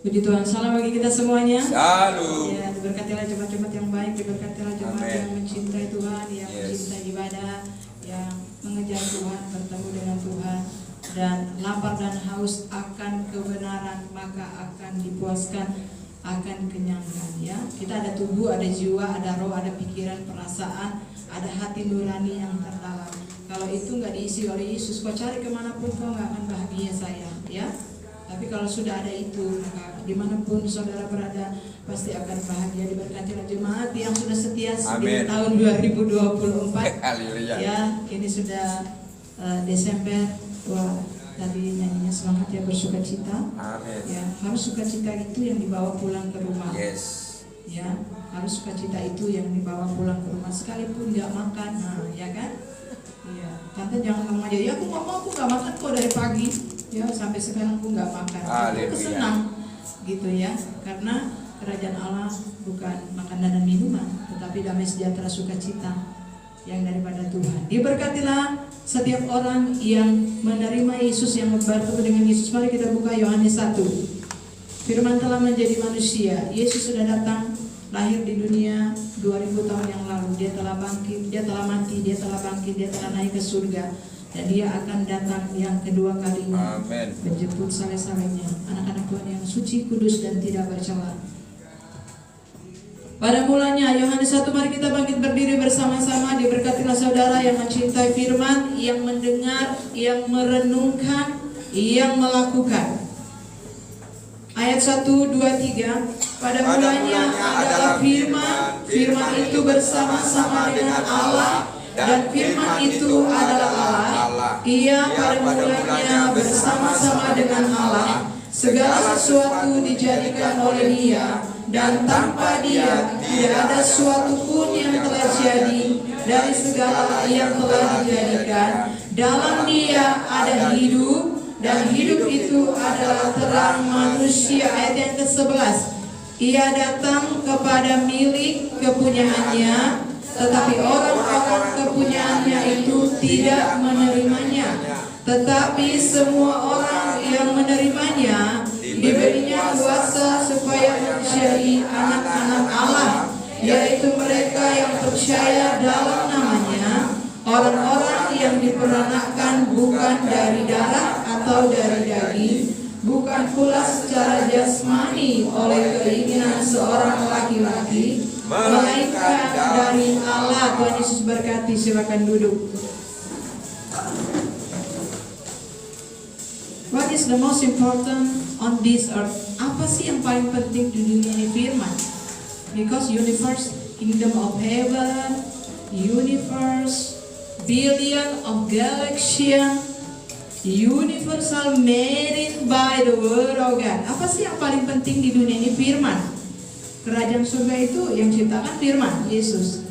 Puji Tuhan, salam bagi kita semuanya. Shalom. Ya, diberkatilah jemaat-jemaat yang baik, diberkatilah jemaat Amen. yang mencintai Tuhan, yang Yes. mencintai ibadah, yang mengejar Tuhan, bertemu dengan Tuhan, dan lapar dan haus akan kebenaran, maka akan dipuaskan, akan kenyangkan. Ya, kita ada tubuh, ada jiwa, ada roh, ada pikiran, perasaan, ada hati nurani yang terdalam. Kalau itu nggak diisi oleh Yesus, kau cari kemanapun kau nggak akan bahagia, sayang. Ya. Tapi kalau sudah ada itu, maka dimanapun saudara berada pasti akan bahagia. Diberkatilah jemaat yang sudah setia di Amin. tahun 2024. Haleluya. Ya, ini sudah Desember. Wah, tadi nyanyinya semangat ya, bersuka cita. Amin. Ya, harus sukacita itu yang dibawa pulang ke rumah. Yes. Ya, harus sukacita itu yang dibawa pulang ke rumah sekalipun nggak makan, nah, ya kan? Iya, tante jangan ngomong aja, ya aku nggak mau, aku nggak makan kok dari pagi, ya sampai sekarang aku nggak makan. Aku senang, gitu ya, karena kerajaan Allah bukan makanan dan minuman, tetapi damai sejahtera sukacita yang daripada Tuhan. Diberkatilah setiap orang yang menerima Yesus, yang bertemu dengan Yesus. Mari kita buka Yohanes 1. Firman telah menjadi manusia. Yesus sudah datang, lahir di dunia 2000 tahun yang lalu. Dia telah bangkit, dia telah mati, dia telah bangkit, dia telah naik ke surga, dan dia akan datang yang kedua kalinya. Amin. Menjemput saleh-salehnya, anak-anak Tuhan yang suci, kudus, dan tidak bercela. Pada mulanya Yohanes 1, mari kita bangkit berdiri bersama-sama. Diberkatilah saudara yang mencintai firman, yang mendengar, yang merenungkan, yang melakukan. Ayat 1, 2, 3. Pada mulanya adalah firman, firman itu bersama-sama dengan Allah, dan firman itu adalah Allah. Ia pada mulanya bersama-sama dengan Allah. Segala sesuatu dijadikan oleh Dia, dan tanpa Dia tidak ada suatu pun yang telah jadi dari segala yang telah dijadikan. Dalam Dia ada hidup, dan hidup itu adalah terang manusia. Ayat yang ke-11. Ia datang kepada milik kepunyaannya, tetapi orang-orang kepunyaannya itu tidak menerimanya. Tetapi semua orang yang menerimanya diberinya kuasa supaya menjadi anak-anak Allah, yaitu mereka yang percaya dalam namanya, orang-orang yang diperanakkan bukan dari darah atau dari daging, bukan pula secara jasmani oleh keinginan seorang laki-laki, melainkan dari Allah. Tuhan Yesus berkati, silakan duduk. What is the most important on this earth? Apa sih yang paling penting di dunia ini? Firman. Because universe, kingdom of heaven, universe, billion of galaxy, universal made by the word of God. Apa sih yang paling penting di dunia ini? Firman. Kerajaan surga itu yang ciptakan firman, Yesus.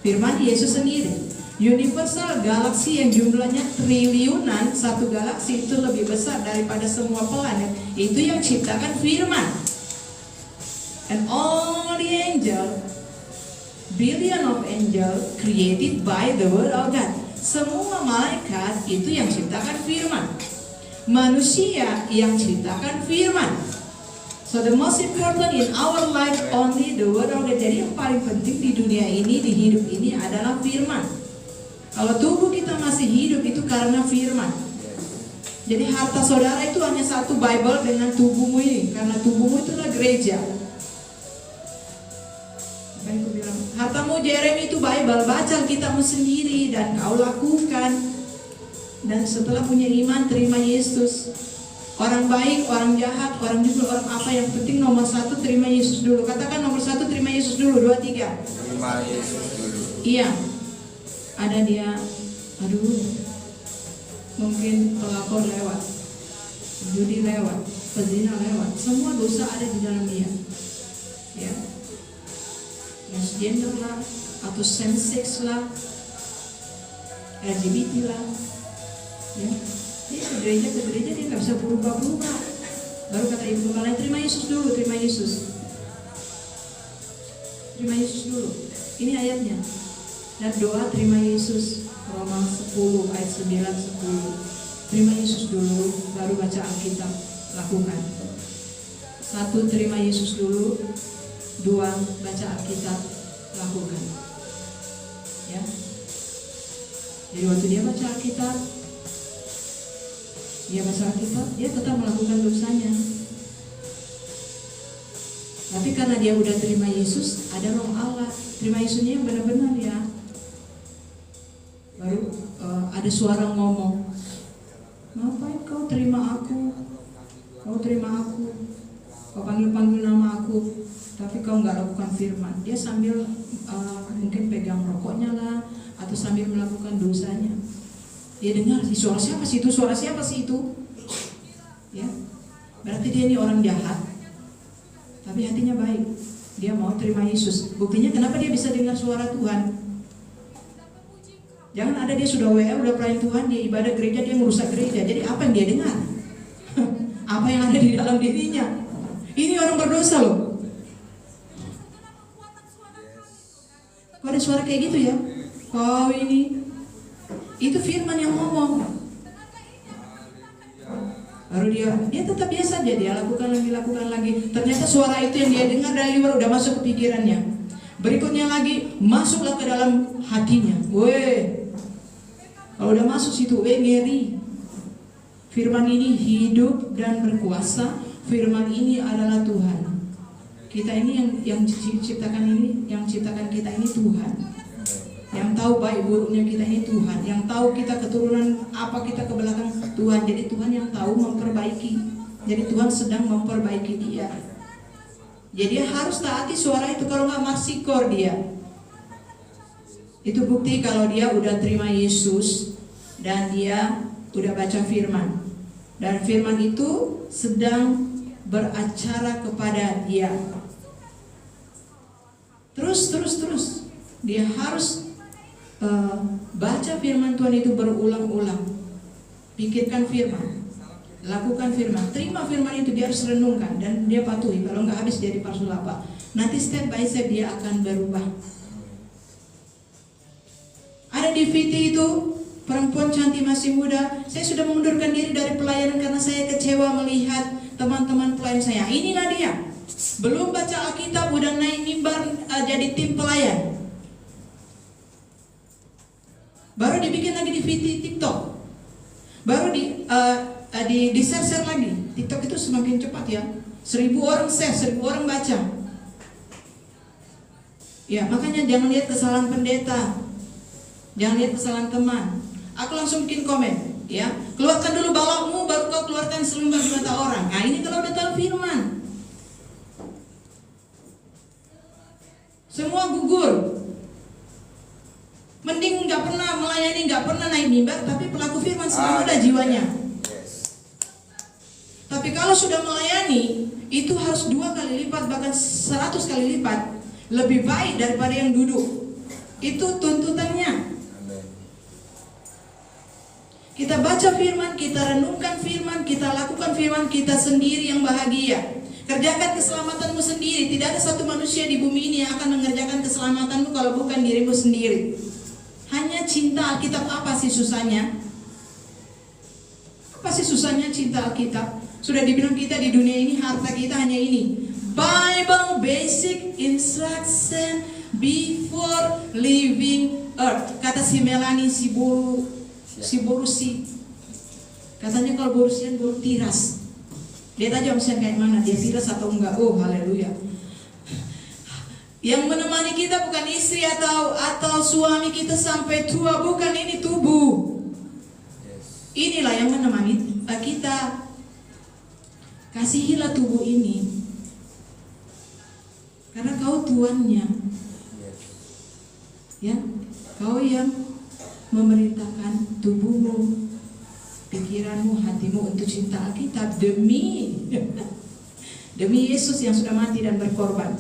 Firman Yesus sendiri. Universal galaksi yang jumlahnya triliunan, satu galaksi itu lebih besar daripada semua planet, itu yang ciptakan firman. And all the angel, billion of angel created by the word of God. Semua malaikat itu yang ciptakan firman. Manusia yang ciptakan firman. So the most important in our life only the word of God. Jadi yang paling penting di dunia ini, di hidup ini adalah firman. Kalau tubuh kita masih hidup itu karena firman. Jadi harta saudara itu hanya satu Bible dengan tubuhmu ini, karena tubuhmu itu adalah gereja. Aku bilang, hartamu Jeremy itu Bible, baca Alkitabmu sendiri dan kau lakukan. Dan setelah punya iman, terima Yesus. Orang baik, orang jahat, orang jujur, orang apa, yang penting nomor satu terima Yesus dulu. Katakan nomor satu terima Yesus dulu. 2, 3. Terima Yesus dulu. Iya. Ada dia, aduh, mungkin pelakor lewat, judi lewat, pezina lewat, semua dosa ada di dalam dia. Ya, transgender lah, atau same sex lah, LGBT lah, ya, dia ke gereja dia nggak bisa berubah-berubah. Baru kata ibu kalian, terima Yesus dulu, terima Yesus, terima Yesus dulu. Ini ayatnya. Dan doa terima Yesus, Roma 10 ayat 9, 10. Terima Yesus dulu, baru baca Alkitab, lakukan. Satu, terima Yesus dulu. Dua, baca Alkitab, lakukan. Ya. Jadi waktu dia baca Alkitab, dia tetap melakukan dosanya. Tapi karena dia udah terima Yesus, ada Roh Allah. Terima Yesusnya yang benar-benar ya. Baru ada suara ngomong, ngapain kau terima aku? Kau terima aku, kau panggil-panggil nama aku, tapi kau nggak lakukan firman. Dia sambil mungkin pegang rokoknya lah, atau sambil melakukan dosanya. Dia dengar sih suara siapa sih itu, suara siapa sih itu? Ya, berarti dia ini orang jahat, tapi hatinya baik. Dia mau terima Yesus. Buktinya kenapa dia bisa dengar suara Tuhan? Jangan ada dia sudah WA, udah pelayan Tuhan, dia ibadah gereja, dia merusak gereja. Jadi apa yang dia dengar? Apa yang ada di dalam dirinya? Ini orang berdosa loh. Kok ada suara kayak gitu ya? Kau ini, itu firman yang ngomong. Baru dia tetap biasa aja, dia lakukan lagi. Ternyata suara itu yang dia dengar dari luar udah masuk ke pikirannya. Berikutnya lagi, masuklah ke dalam hatinya. Weh, kalau udah masuk situ, ngeri. Firman ini hidup dan berkuasa. Firman ini adalah Tuhan. Kita ini yang ciptakan ini, yang ciptakan kita ini Tuhan. Yang tahu baik buruknya kita ini Tuhan. Yang tahu kita keturunan apa kita ke belakang Tuhan. Jadi Tuhan yang tahu memperbaiki. Jadi Tuhan sedang memperbaiki dia. Jadi harus taati suara itu, kalau nggak marsikor dia. Itu bukti kalau dia udah terima Yesus dan dia udah baca firman. Dan firman itu sedang beracara kepada dia. Terus dia harus baca firman Tuhan itu berulang-ulang. Pikirkan firman, lakukan firman, terima firman itu, dia harus renungkan dan dia patuhi. Kalau nggak habis jadi parsulapa. Nanti step by step dia akan berubah. Ada di VT itu perempuan cantik masih muda. Saya sudah mengundurkan diri dari pelayanan karena saya kecewa melihat teman-teman pelayan saya. Inilah dia, belum baca Alkitab udah naik mimbar jadi tim pelayan. Baru dibikin lagi di VT TikTok. Baru di share lagi. TikTok itu semakin cepat ya. 1000 orang share, 1000 orang baca. Ya, makanya jangan lihat kesalahan pendeta, jangan lihat kesalahan teman. Aku langsung bikin komen, ya. Keluarkan dulu balokmu, baru kau keluarkan selembar di mata orang. Nah, ini kalau udah tahu firman. Semua gugur. Mending nggak pernah melayani, nggak pernah naik mimbar, tapi pelaku firman selalu ada jiwanya. Tapi kalau sudah melayani, itu harus 2 kali lipat, bahkan 100 kali lipat lebih baik daripada yang duduk. Itu tuntutannya. Kita baca firman, kita renungkan firman, kita lakukan firman, kita sendiri yang bahagia. Kerjakan keselamatanmu sendiri. Tidak ada satu manusia di bumi ini yang akan mengerjakan keselamatanmu kalau bukan dirimu sendiri. Hanya cinta Alkitab. Apa sih susahnya? Apa sih susahnya cinta Alkitab? Sudah dibilang kita di dunia ini harta kita hanya ini. Bible basic instruction before leaving earth. Kata si Melanie si Borusi. Katanya kalau Borusian baru tiras. Lihat aja omsen kayak mana, dia tiras atau enggak. Oh haleluya. Yang menemani kita bukan istri atau suami kita sampai tua, bukan, ini tubuh. Inilah yang menemani kita. Kasihilah tubuh ini, karena kau tuannya. Ya, kau yang memerintahkan tubuhmu, pikiranmu, hatimu untuk cinta Alkitab demi Yesus yang sudah mati dan berkorban.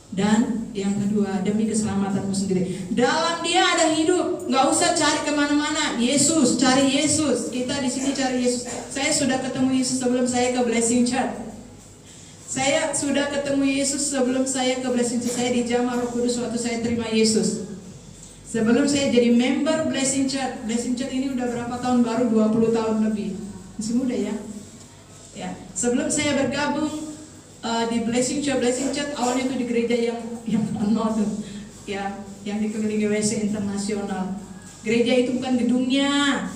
Dan yang kedua, demi keselamatanmu sendiri. Dalam dia ada hidup. Nggak usah cari kemana-mana. Yesus, cari Yesus. Kita di sini cari Yesus. Saya sudah ketemu Yesus sebelum saya ke Blessing Church. Saya sudah ketemu Yesus sebelum saya ke Blessing Church. Saya dijamah Roh Kudus waktu saya terima Yesus. Sebelum saya jadi member Blessing Church. Blessing Church ini udah berapa tahun baru? 20 tahun lebih. Masih muda ya. Ya. Sebelum saya bergabung di Blessing Church awalnya itu di gereja yang tuh, ya, yang dikelilingi WC Internasional. Gereja itu bukan gedungnya.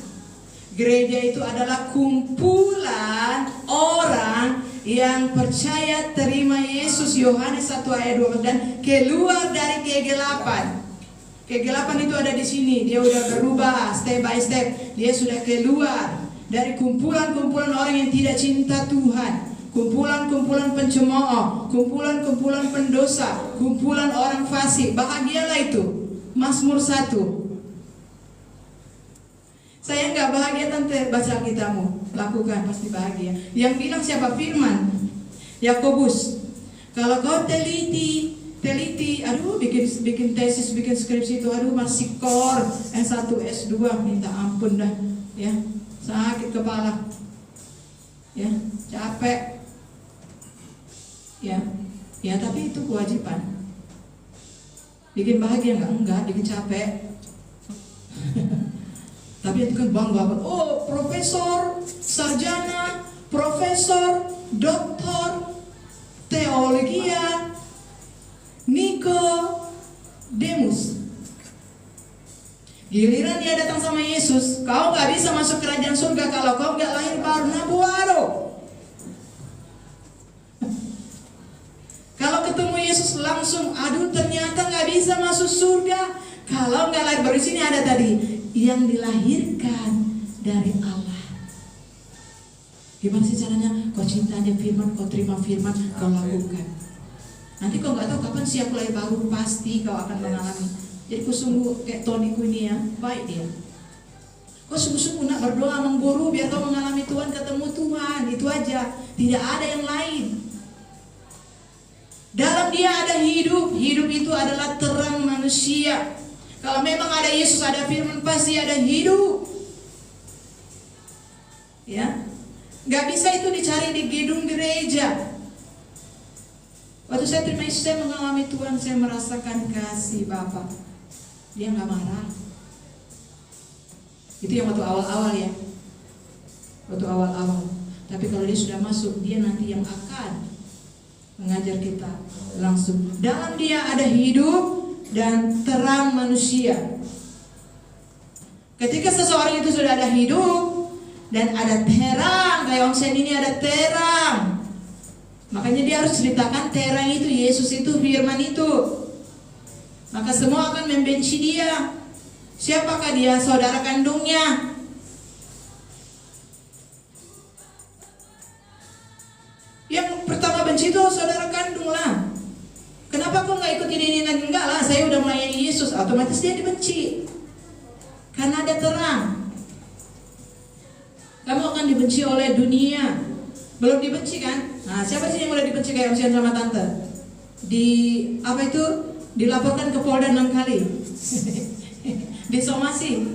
Gereja itu adalah kumpulan orang yang percaya terima Yesus, Yohanes 1 ayat 12, dan keluar dari kegelapan. Kegelapan itu ada di sini. Dia udah berubah step by step. Dia sudah keluar dari kumpulan-kumpulan orang yang tidak cinta Tuhan, kumpulan-kumpulan pencemooh, kumpulan-kumpulan pendosa, kumpulan orang fasik. Bahagialah itu. Mazmur 1. Saya nggak bahagia tante baca Alkitabmu. Lakukan, pasti bahagia. Yang bilang siapa? Firman Yakobus. Kalau kau teliti, aduh bikin tesis, bikin skripsi itu, aduh masih core S1, S2, minta ampun dah, ya, sakit kepala, ya, capek, ya, tapi itu kewajiban. Bikin bahagia enggak, bikin capek. Tapi itu kan bangga banget. Oh, profesor, sarjana, profesor, doktor, teologia, Nikodemus. Giliran dia datang sama Yesus, kau gak bisa masuk kerajaan surga kalau kau gak lahir baru. Nabuaro. Kalau ketemu Yesus langsung, aduh ternyata gak bisa masuk surga kalau gak lahir baru. Di sini ada tadi yang dilahirkan dari Allah. Gimana sih caranya? Kau cinta aja firman, kau terima firman, kau lakukan. Nanti kau nggak tahu kapan siap lahir baru, pasti kau akan mengalami. Jadi kau sungguh kayak Toniku ini ya, baik dia. Kau sungguh-sungguh nak berdoa mengguru biar kau mengalami Tuhan, ketemu Tuhan, itu aja. Tidak ada yang lain. Dalam dia ada hidup, hidup itu adalah terang manusia. Kalau memang ada Yesus, ada firman, pasti ada hidup. Ya, nggak bisa itu dicari di gedung gereja. Waktu saya terima Yesus, saya mengalami Tuhan, saya merasakan kasih Bapa. Dia nggak marah. Itu yang waktu awal-awal ya. Waktu awal-awal. Tapi kalau dia sudah masuk, dia nanti yang akan mengajar kita langsung. Dalam dia ada hidup dan terang manusia. Ketika seseorang itu sudah ada hidup dan ada terang, kayak Om Sen ini ada terang, makanya dia harus ceritakan terang itu, Yesus itu, firman itu. Maka semua akan membenci dia. Siapakah dia? Saudara kandungnya. Yang pertama benci itu saudara kandung lah. Kenapa kau nggak ikut ini lagi? Enggak lah, saya udah melayani Yesus. Otomatis dia dibenci. Karena ada terang. Kamu akan dibenci oleh dunia. Belum dibenci kan? Nah, siapa sih yang udah dibenci kayak Om Sian sama Tante? Dilaporkan ke Polda 6 kali. Disomasi,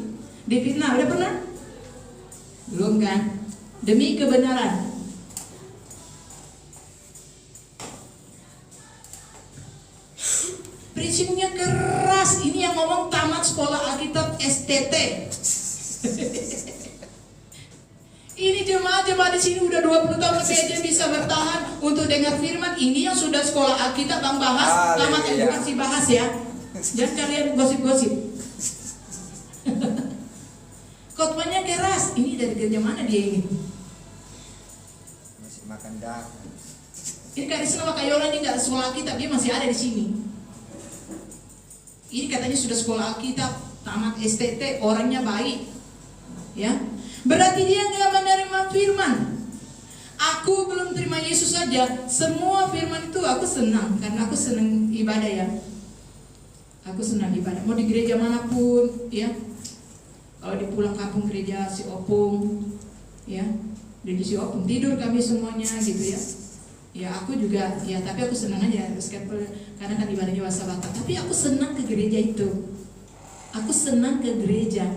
difitnah, udah pernah? Belum kan? Demi kebenaran. Preachingnya keras. Ini yang ngomong tamat sekolah Alkitab STT. Ini jemaat-jemaat di sini udah 20 tahun aja bisa bertahan untuk dengar firman. Ini yang sudah sekolah Alkitab, bang bahas, tamat edukasi bahas ya. Jangan kalian gosip-gosip. Khotbahnya keras. Ini dari gereja mana dia ini? Masih makan dah. Ini Karisma sama Kayola ini nggak sekolah Alkitab, dia masih ada di sini. Ini katanya sudah sekolah Alkitab, tamat STT, orangnya baik, ya. Berarti dia nggak menerima firman. Aku belum terima Yesus saja, semua firman itu aku senang, karena aku senang ibadah ya. Aku senang ibadah, mau di gereja manapun, ya. Kalau di pulang kampung gereja si Opung, ya, di si Opung tidur kami semuanya gitu ya. Ya aku juga, ya tapi aku senang aja karena kan ibadahnya wasabata. Tapi aku senang ke gereja itu. Aku senang ke gereja.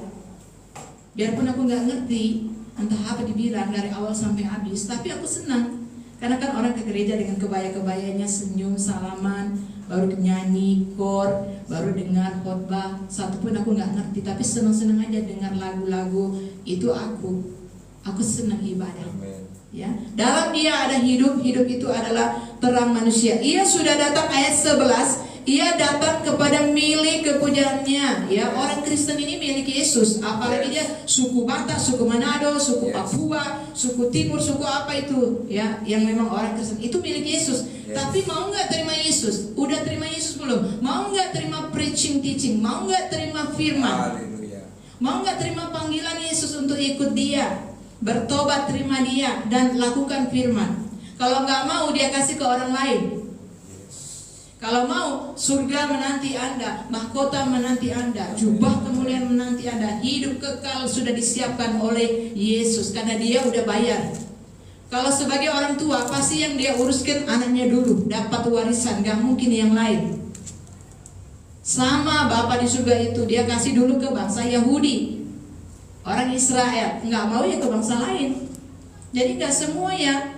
Biarpun aku nggak ngerti entah apa dibilang dari awal sampai habis, tapi aku senang. Karena kan orang ke gereja dengan kebaya-kebayanya, senyum, salaman, baru nyanyi, kor, baru dengar khotbah. Satu pun aku nggak ngerti, tapi senang-senang aja dengar lagu-lagu. Itu aku senang ibadah. Amen. Ya, dalam Dia ada hidup, hidup itu adalah terang manusia. Ia sudah datang ayat 11. Ia datang kepada milik kepujaannya. Ya, orang Kristen ini milik Yesus. Apalagi dia suku Batak, suku Manado, suku Papua, suku Timur, suku apa itu? Ya, yang memang orang Kristen itu milik Yesus. Tapi mau nggak terima Yesus? Udah terima Yesus belum? Mau nggak terima preaching teaching? Mau nggak terima firman? Mau nggak terima panggilan Yesus untuk ikut Dia? Bertobat, terima Dia dan lakukan firman. Kalau nggak mau, Dia kasih ke orang lain. Kalau mau, surga menanti Anda, mahkota menanti Anda, jubah kemuliaan menanti Anda, hidup kekal sudah disiapkan oleh Yesus karena Dia udah bayar. Kalau sebagai orang tua, pasti yang dia uruskan anaknya dulu, dapat warisan, gak mungkin yang lain. Sama Bapa di surga itu, Dia kasih dulu ke bangsa Yahudi, orang Israel, nggak mau ya ke bangsa lain. Jadi nggak semua ya.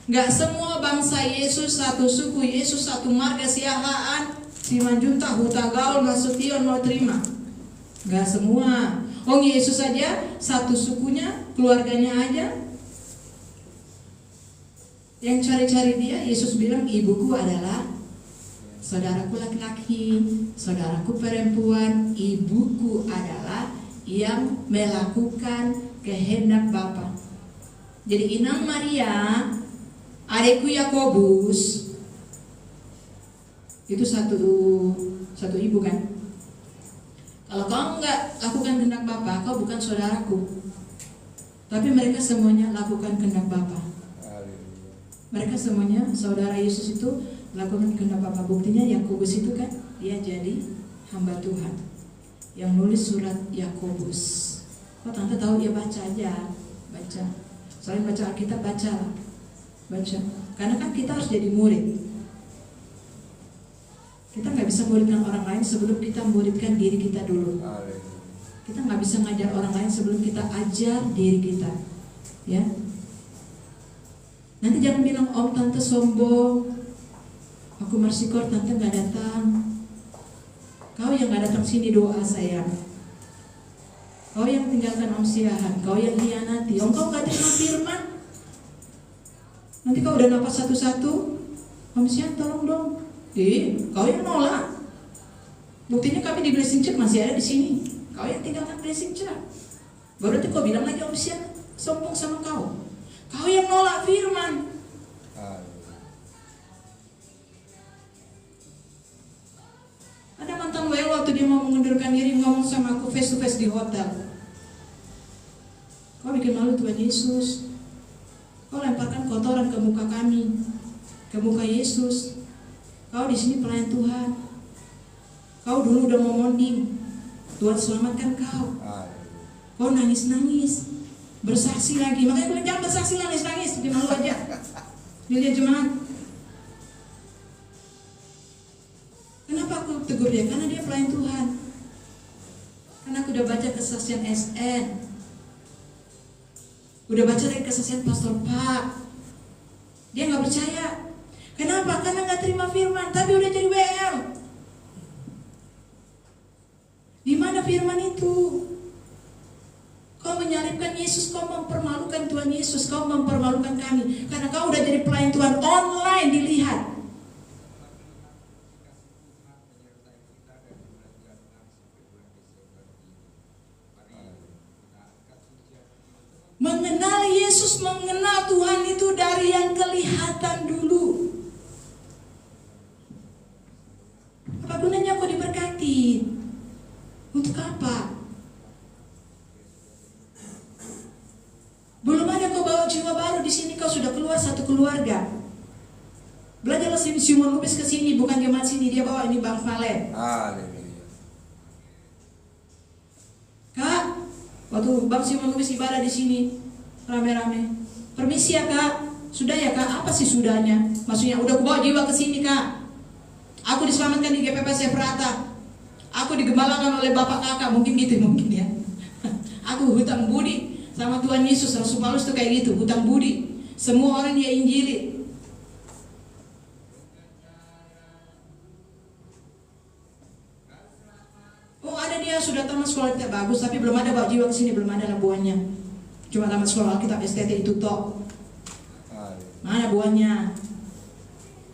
Gak semua bangsa Yesus satu suku, Yesus satu marga, siahaan, Simanjunta, Huta Gaul, Nasution mau terima. Gak semua. Oh, Yesus saja satu sukunya, keluarganya aja. Yang cari-cari Dia, Yesus bilang ibuku adalah saudaraku laki-laki, saudaraku perempuan, ibuku adalah yang melakukan kehendak Bapa. Jadi inang Maria, adikku Yakobus, itu satu ibu kan. Kalau kau enggak lakukan kehendak Bapa, kau bukan saudaraku. Tapi mereka semuanya lakukan kehendak Bapa. Mereka semuanya saudara Yesus itu lakukan kehendak Bapa. Buktinya Yakobus itu kan dia jadi hamba Tuhan yang nulis surat Yakobus. Kok tante tahu? Ya baca aja, baca. Selain baca Alkitab, baca. Karena kan kita harus jadi murid. Kita nggak bisa muridkan orang lain sebelum kita muridkan diri kita dulu. Kita nggak bisa ngajar orang lain sebelum kita ajar diri kita. Ya. Nanti jangan bilang om tante sombong, aku marsikor tante nggak datang. Kau yang nggak datang sini doa sayang. Kau yang tinggalkan om siahan, kau yang hianati. Om kau nggak terima firman. Nanti kau udah napas satu-satu, om siahan tolong dong. Kau yang nolak. Buktinya kami di Blessing Church masih ada di sini. Kau yang tinggalkan Blessing Church. Baru nanti kau bilang lagi om siahan sombong sama kau. Kau yang nolak firman. Ada mantan WL waktu dia mau mengundurkan diri ngomong sama aku face to face di hotel. Kau bikin malu Tuhan Yesus. Kau lemparkan kotoran ke muka kami, ke muka Yesus. Kau di sini pelayan Tuhan. Kau dulu udah mau monding, Tuhan selamatkan kau. Kau nangis-nangis, bersaksi lagi. Makanya bilang jangan bersaksi nangis-nangis, bikin malu aja. Dilihat jemaat. Kenapa aku tegur dia? Karena dia pelayan Tuhan. Karena aku udah baca kesaksian SN. Udah baca lagi kesaksian Pastor Pak. Dia gak percaya. Kenapa? Karena gak terima firman. Tapi udah jadi WL. Di mana firman itu? Kau menyalibkan Yesus. Kau mempermalukan Tuhan Yesus. Kau mempermalukan kami. Karena kau udah jadi pelayan Tuhan online dilihat. Mengenal Yesus, mengenal Tuhan itu dari yang kelihatan dulu. Apa gunanya kau diberkati? Untuk apa? Belum ada kau bawa jiwa baru di sini, kau sudah keluar satu keluarga. Belajarlah Simon Lubis ke sini, bukan jemaat sini, dia bawa ini Bang Valen. Kak, waktu Bang Simon Lubis ibadah di sini rame-rame. Permisi ya Kak. Sudah ya Kak? Apa sih sudahnya? Maksudnya udah bawa jiwa ke sini Kak. Aku diselamatkan di GPP Seprata. Aku digembalakan oleh Bapak Kakak, mungkin gitu mungkin ya. Aku hutang budi sama Tuhan Yesus. Rasul Paulus tuh kayak gitu, hutang budi. Semua orang dia injili. Oh ada dia sudah tamat sekolah kita bagus, tapi belum ada bawa jiwa ke sini, belum ada labuannya. Cuma tamat sekolah Alkitab STT itu toh. Mana buahnya?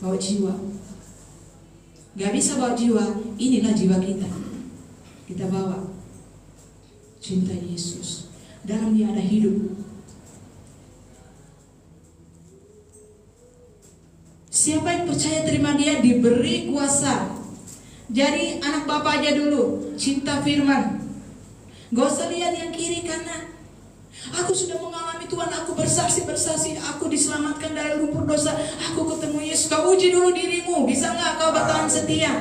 Bawa jiwa. Gak bisa bawa jiwa. Inilah jiwa kita. Kita bawa cinta Yesus. Dalam dia ada hidup. Siapa yang percaya terima dia diberi kuasa. Jadi anak bapak aja dulu, cinta firman. Gak usah lihat yang kiri kanan. Aku sudah mengalami Tuhan, aku bersaksi, aku diselamatkan dari lumpur dosa. Aku ketemu Yesus. Kau uji dulu dirimu, bisa gak kau bertahan setia?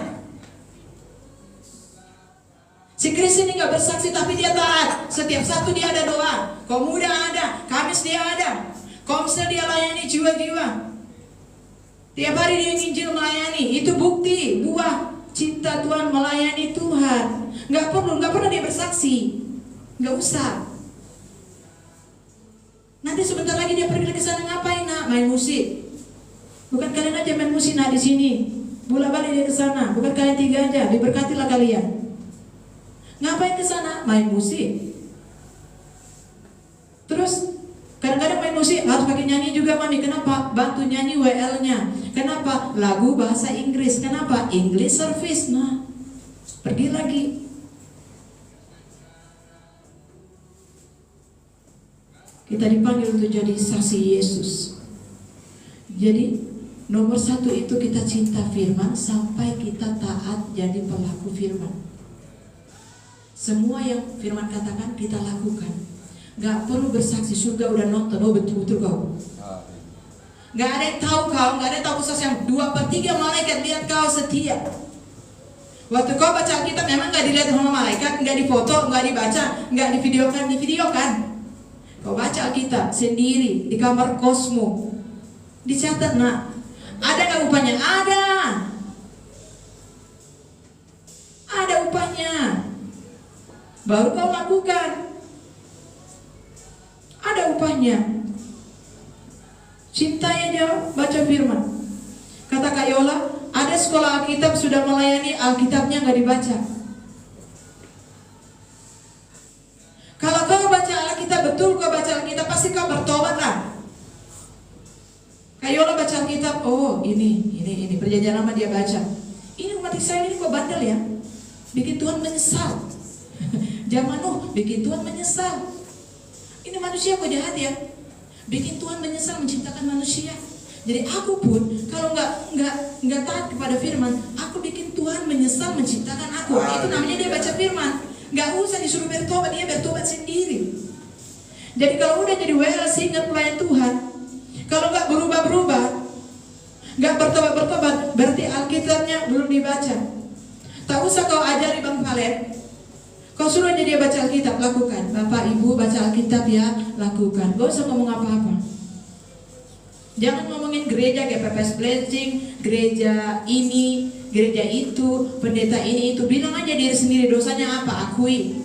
Si Chris ini gak bersaksi tapi dia taat. Setiap Sabtu dia ada doa. Kau muda ada, Kamis dia ada. Komsel dia layani jiwa-jiwa. Tiap hari dia nginjil melayani. Itu bukti buah cinta Tuhan, melayani Tuhan. Gak pernah dia bersaksi. Gak usah. Nanti sebentar lagi dia pergi ke sana ngapain nak? Main musik. Bukan kalian aja main musik nak di sini. Bola balik dia ke sana. Bukan kalian 3 aja. Diberkatilah kalian. Ngapain ke sana? Main musik. Terus kadang-kadang main musik harus pakai nyanyi juga mami. Kenapa? Bantu nyanyi WL-nya. Kenapa? Lagu bahasa Inggris. Kenapa? English service. Nah, pergi lagi. Kita dipanggil untuk jadi saksi Yesus. Jadi nomor 1 itu kita cinta firman sampai kita taat jadi pelaku firman. Semua yang firman katakan kita lakukan. Gak perlu bersaksi, surga udah nonton. Oh betul-betul kau. Gak ada yang tahu kau, gak ada yang tahu kesaksian. 2/3 malaikat lihat kau setia. Waktu kau baca Alkitab memang gak dilihat sama malaikat, gak difoto, gak dibaca, gak divideokan. Kau baca Alkitab sendiri di kamar kosmo. Dicatat nak. Ada gak upahnya? Ada. Ada upahnya. Baru kau lakukan. Ada upahnya. Cintai aja baca firman. Kata Kak Yola, ada sekolah Alkitab sudah melayani, Alkitabnya gak dibaca. Kalau kau baca Alkitab, betul kau baca Alkitab, pasti kau bertobat lah. Kayola baca Alkitab, oh ini perjanjian lama dia baca. Ini umat Israel ini kok bandel ya, bikin Tuhan menyesal. Zaman Nuh bikin Tuhan menyesal. Ini manusia kok jahat ya, bikin Tuhan menyesal menciptakan manusia. Jadi aku pun kalau nggak taat kepada firman, aku bikin Tuhan menyesal menciptakan aku. Itu namanya dia baca firman. Gak usah disuruh bertobat, dia bertobat sendiri. Jadi kalau udah jadi WL ingat pelayan Tuhan, kalau gak berubah-berubah, gak bertobat-bertobat, berarti Alkitabnya belum dibaca. Tak usah kau ajari Bang Palet. Kau suruh aja dia baca Alkitab, lakukan. Bapak Ibu baca Alkitab ya, lakukan. Gak usah ngomong apa-apa. Jangan ngomongin gereja GPPS Blessing, gereja ini, gereja itu, pendeta ini itu. Bilang aja diri sendiri dosanya apa, akui.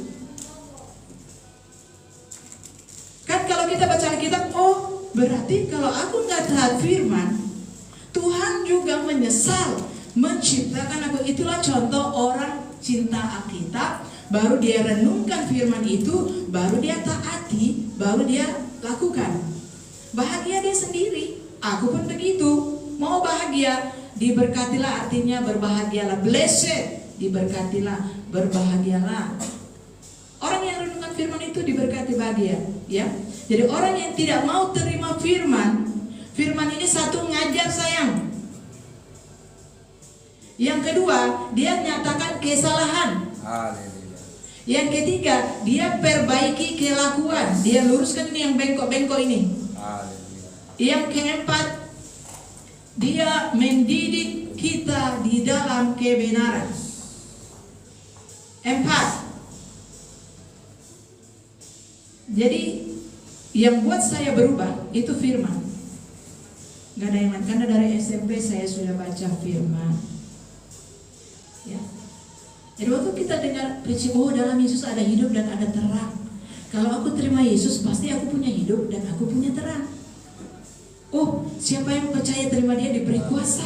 Kan kalau kita baca Alkitab, oh berarti kalau aku nggak taat firman, Tuhan juga menyesal menciptakan aku. Itulah contoh orang cinta Alkitab, baru dia renungkan firman itu, baru dia taati, baru dia lakukan. Bahagia dia sendiri. Aku pun begitu. Mau bahagia, diberkatilah, artinya berbahagialah. Blessed, diberkatilah, berbahagialah. Orang yang renungkan firman itu diberkati bahagia, ya. Jadi orang yang tidak mau terima firman, firman ini satu ngajar sayang. Yang kedua, dia nyatakan kesalahan. Haleluya. Yang ketiga, dia perbaiki kelakuan. Dia luruskan ini yang bengkok-bengkok ini. Haleluya. Yang keempat, dia mendidik kita di dalam kebenaran. 4. Jadi yang buat saya berubah itu firman. Gak ada yang lain, karena dari SMP saya sudah baca firman. Ya. Jadi waktu kita dengar preaching, oh dalam Yesus ada hidup dan ada terang. Kalau aku terima Yesus, pasti aku punya hidup dan aku punya terang. Oh, siapa yang percaya terima dia diberi kuasa.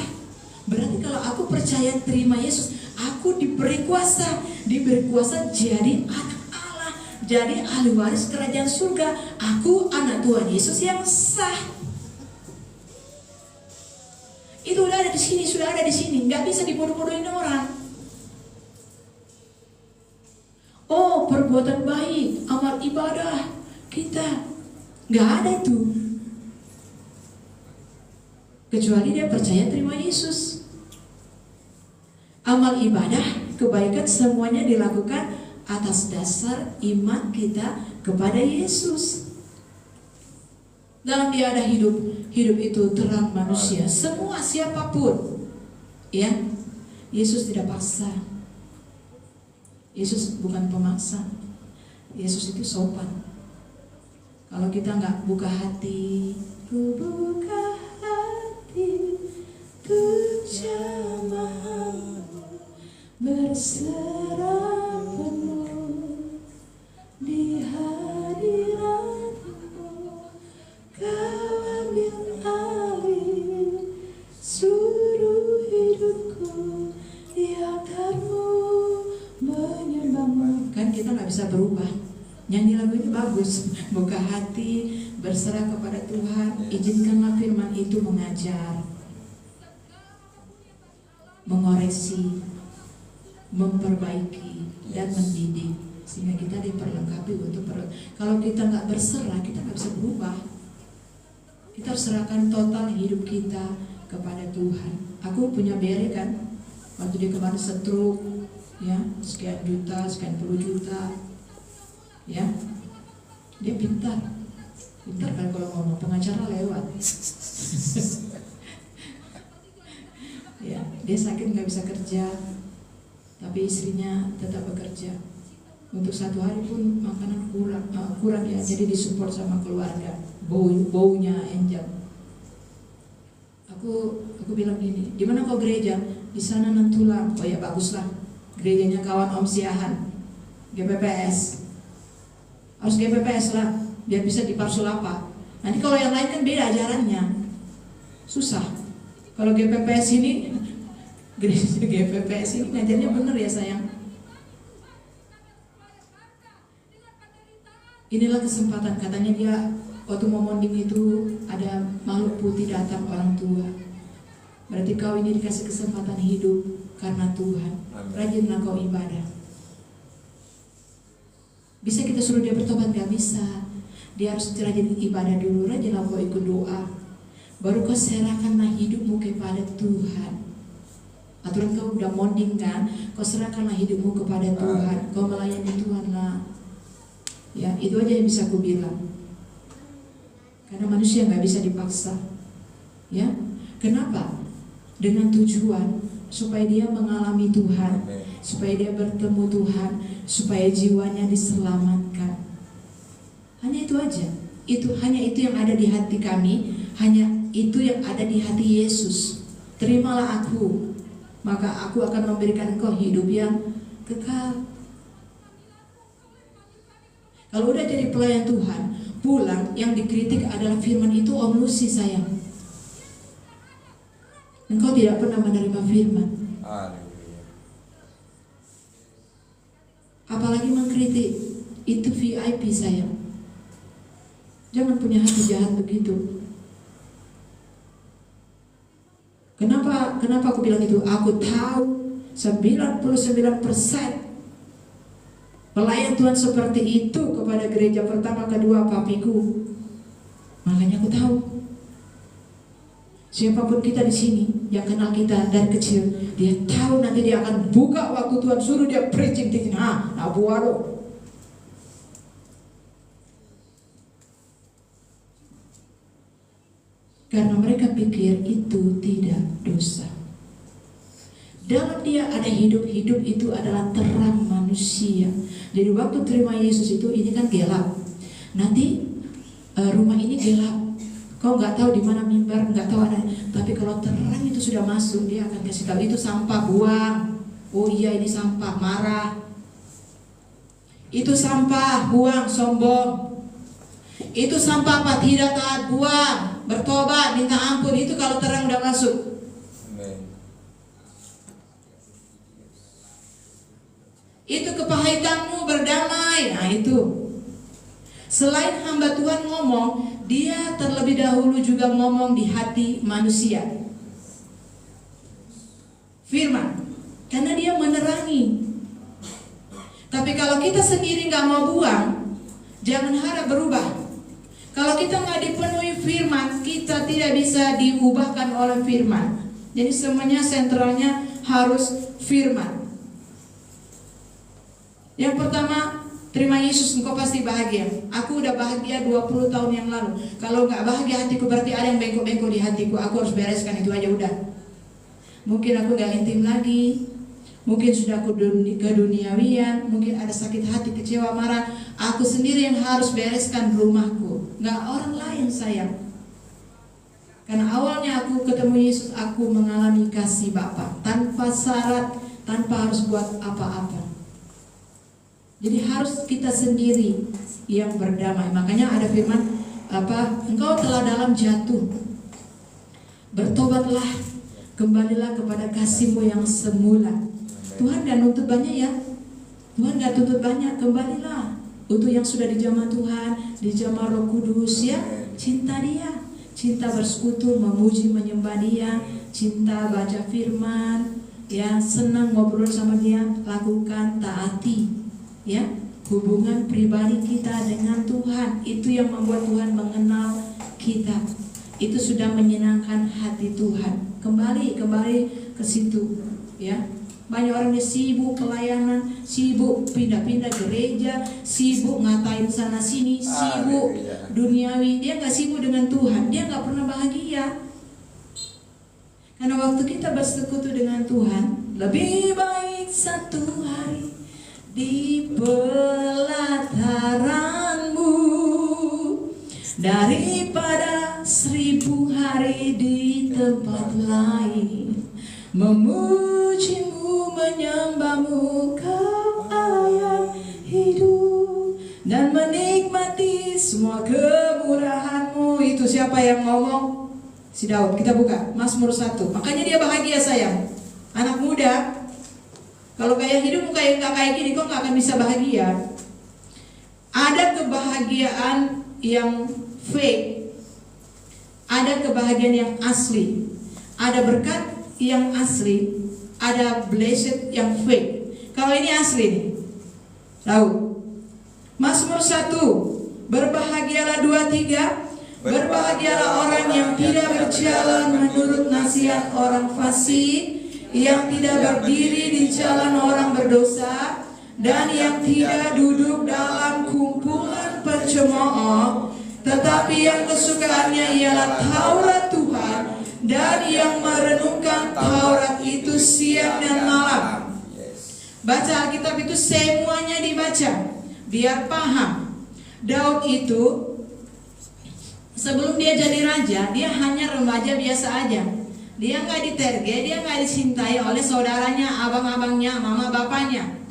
Berarti kalau aku percaya terima Yesus, aku diberi kuasa. Diberi kuasa jadi anak Allah, jadi ahli waris kerajaan surga. Aku anak Tuhan Yesus yang sah. Itu udah ada di sini, sudah ada di sini. Nggak bisa dibodoh-bodohin orang. Oh, perbuatan baik, amal ibadah kita nggak ada itu. Kecuali dia percaya terima Yesus. Amal ibadah, kebaikan semuanya dilakukan atas dasar iman kita kepada Yesus. Dalam dia ada hidup itu terang manusia. Semua siapapun, ya, Yesus tidak paksa. Yesus bukan pemaksa. Yesus itu sopan. Kalau kita nggak buka hati, ku buka hati, ku jamaah berserah penuh di hadirat-Mu. Kau ambil alih seluruh hidupku, di altar-Mu menyembah-Mu. Kan kita nggak bisa berubah. Nyanyi lagu ini bagus. Buka hati, berserah kepada Tuhan. Izinkanlah firman itu mengajar, mengoreksi, memperbaiki, dan mendidik, sehingga kita diperlengkapi untuk kalau kita nggak berserah, kita nggak bisa berubah. Kita harus serahkan total hidup kita kepada Tuhan. Aku punya Bere kan, waktu dia kemarin stroke, ya, sekian juta, sekian puluh juta, ya, dia pintar kan kalau ngomong, pengacara lewat. Ya, dia sakit nggak bisa kerja, tapi istrinya tetap bekerja. Untuk satu hari pun makanan kurang ya, jadi disupport sama keluarga. Baunya enjang. Aku bilang gini, di mana kau gereja? Di sana Nentulang. Oh ya baguslah, gerejanya kawan Om Siahan, GPPS. Harus GPPS lah, biar bisa diparsulapa. Nanti kalau yang lain kan beda ajarannya, susah. Kalau GPPS ini, gereja GPPS ini ngajarnya bener ya sayang. Inilah kesempatan, katanya dia waktu mau monding itu ada makhluk putih datang, orang tua. Berarti kau ini dikasih kesempatan hidup karena Tuhan. Rajinlah kau ibadah. Bisa kita suruh dia bertobat? Gak bisa. Dia harus rajin ibadah dulu. Rajinlah kau ikut doa, baru kau serahkanlah hidupmu kepada Tuhan. Aturan kau udah monding kan, kau serahkanlah hidupmu kepada Tuhan. Kau melayani Tuhan lah. Ya, itu aja yang bisa aku bilang. Karena manusia nggak bisa dipaksa. Ya, kenapa? Dengan tujuan supaya dia mengalami Tuhan, supaya dia bertemu Tuhan, supaya jiwanya diselamatkan. Hanya itu aja. Hanya itu yang ada di hati kami. Hanya itu yang ada di hati Yesus. Terimalah aku, maka aku akan memberikan engkau hidup yang kekal. Kalau udah jadi pelayan Tuhan, pulang yang dikritik adalah firman itu Om Lucy sayang. Engkau tidak pernah menerima firman. Apalagi mengkritik, itu VIP sayang. Jangan punya hati jahat begitu. Kenapa aku bilang itu? Aku tahu 99% pelayan Tuhan seperti itu kepada gereja pertama, kedua, papiku. Makanya aku tahu. Siapapun kita di sini yang kenal kita dari kecil, dia tahu nanti dia akan buka waktu Tuhan suruh dia preaching. Buaro. Karena mereka pikir itu tidak dosa. Dalam dia ada hidup itu adalah terang manusia. Jadi waktu terima Yesus itu, ini kan gelap. Nanti rumah ini gelap. Kau nggak tahu di mana mimbar, nggak tahu ada. Tapi kalau terang itu sudah masuk, dia akan kasih tahu itu sampah, buang. Oh iya ini sampah, marah. Itu sampah, buang, sombong. Itu sampah apa? Tidak taat, buang. Bertobat, minta ampun. Itu kalau terang udah masuk. Itu kepahitanmu berdamai. Nah itu. Selain hamba Tuhan ngomong, dia terlebih dahulu juga ngomong di hati manusia. firman, karena dia menerangi. Tapi kalau kita sendiri nggak mau buang, jangan harap berubah. Kalau kita nggak dipenuhi firman, kita tidak bisa diubahkan oleh firman. Jadi semuanya sentralnya harus firman. Yang pertama, terima Yesus, engkau pasti bahagia. Aku udah bahagia 20 tahun yang lalu. Kalau nggak bahagia hatiku, berarti ada yang bengkok-bengkok di hatiku. Aku harus bereskan, itu aja udah. Mungkin aku nggak intim lagi, mungkin sudah aku keduniawian, mungkin ada sakit hati, kecewa, marah. Aku sendiri yang harus bereskan rumahku, nggak orang lain sayang. Karena awalnya aku ketemu Yesus, aku mengalami kasih Bapa tanpa syarat, tanpa harus buat apa-apa. Jadi harus kita sendiri yang berdamai. Makanya ada firman engkau telah dalam jatuh, bertobatlah, kembalilah kepada kasihmu yang semula. Tuhan gak nuntut banyak ya, Tuhan gak tuntut banyak, kembalilah. Untuk yang sudah di zaman Tuhan, di zaman Roh Kudus ya, cinta Dia, cinta bersekutu, memuji, menyembah Dia, cinta baca firman, ya senang ngobrol sama Dia, lakukan, taati. Ya, hubungan pribadi kita dengan Tuhan itu yang membuat Tuhan mengenal kita. Itu sudah menyenangkan hati Tuhan. Kembali ke situ, ya. Banyak orang yang sibuk pelayanan, sibuk pindah-pindah gereja, sibuk ngatain sana sini, sibuk duniawi. Dia nggak sibuk dengan Tuhan, dia nggak pernah bahagia. Karena waktu kita bersekutu dengan Tuhan, lebih baik satu hari di pelataranmu daripada 1000 hari di tempat lain. Memujimu, menyembahmu, Kau Allah yang hidup, dan menikmati semua kemurahan-Mu. Itu siapa yang ngomong? Si Daud. Kita buka Mazmur 1. Makanya dia bahagia sayang. Anak muda, kalau gaya hidupmu kayak nggak kayak gini, kok nggak akan bisa bahagia. Ada kebahagiaan yang fake, ada kebahagiaan yang asli, ada berkat yang asli, ada blessed yang fake. Kalau ini asli nih, tahu? Mazmur 1, berbahagialah 2-3. Berbahagialah orang yang tidak berjalan menurut nasihat orang fasik, yang tidak berdiri di jalan orang berdosa, dan yang tidak duduk dalam kumpulan pencemooh, tetapi yang kesukaannya ialah Taurat Tuhan, dan yang merenungkan Taurat itu siang dan malam. Baca Alkitab itu semuanya dibaca, biar paham. Daud itu sebelum dia jadi raja, dia hanya remaja biasa aja. Dia nggak diterge, dia nggak dicintai oleh saudaranya, abang-abangnya, mama bapaknya.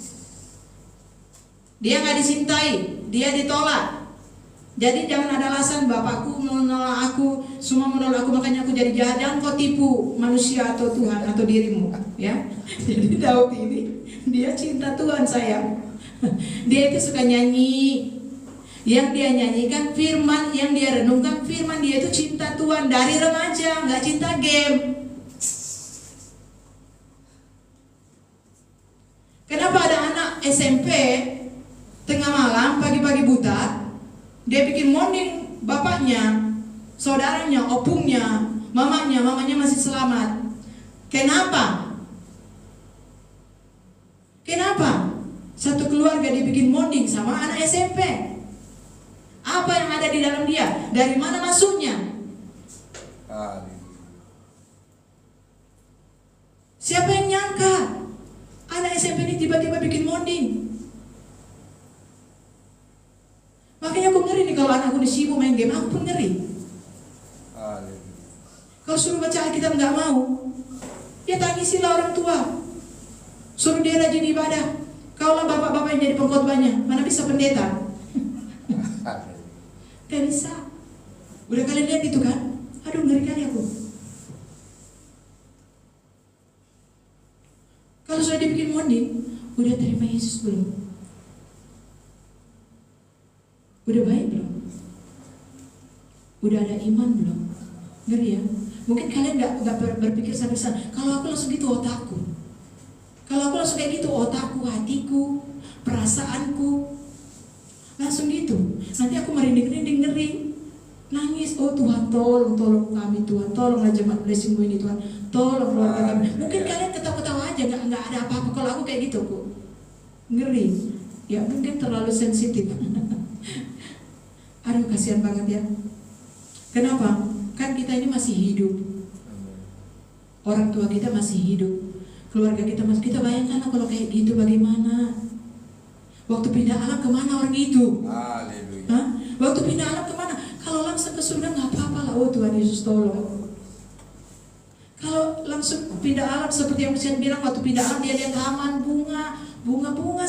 Dia nggak dicintai, dia ditolak. Jadi jangan ada alasan bapakku menolak aku, semua menolak aku, makanya aku jadi jahat. Jangan kau tipu manusia atau Tuhan atau dirimu, ya. Jadi Daud ini dia cinta Tuhan sayang. Dia itu suka nyanyi. Yang dia nyanyikan firman, yang dia renungkan firman. Dia itu cinta Tuhan dari remaja, nggak cinta game. Kenapa ada anak SMP tengah malam, pagi-pagi buta, dia bikin morning bapaknya, saudaranya, opungnya, mamanya masih selamat. Kenapa? Satu keluarga dibikin morning sama anak SMP. Apa yang ada di dalam dia? Dari mana masuknya? Siapa yang nyangka anak SMP ini tiba-tiba bikin morning? Makanya aku ngeri nih kalau anakku disibuk main game, aku pun ngeri. Kalau suruh baca Alkitab nggak mau, dia tangisilah orang tua. Suruh dia rajin ibadah. Kaulah bapak-bapak yang jadi pengkhotbahnya, mana bisa pendeta? Gak bisa. Udah kalian lihat itu kan? Aduh ngeri kali aku. Kalau sudah dibikin morning, udah terima Yesus belum? Udah baik belum? Udah ada iman belum? Ngeri ya? Mungkin kalian nggak berpikir sampai sana. Kalau aku langsung gitu otakku. Kalau aku langsung kayak gitu otakku, hatiku, perasaanku langsung gitu. Nanti aku merinding-rinding, ngeri, nangis. Oh Tuhan, tolong kami Tuhan, tolonglah jemaat blessingmu ini Tuhan, tolong keluarga kami. Mungkin kalian ketawa-ketawa aja, nggak ada apa-apa. Kalau aku kayak gitu, kok ngeri. Ya mungkin terlalu sensitif. Aduh kasihan banget ya. Kenapa? Kan kita ini masih hidup. Orang tua kita masih hidup. Keluarga kita masih. Kita bayangkan kalau kayak gitu bagaimana? Waktu pindah alam kemana orang itu? Haleluya. Hah? Waktu pindah alam kemana? Kalau langsung ke surga nggak apa-apa lah. Oh Tuhan Yesus tolong. Kalau langsung pindah alam seperti yang Christian bilang, waktu pindah alam dia lihat taman bunga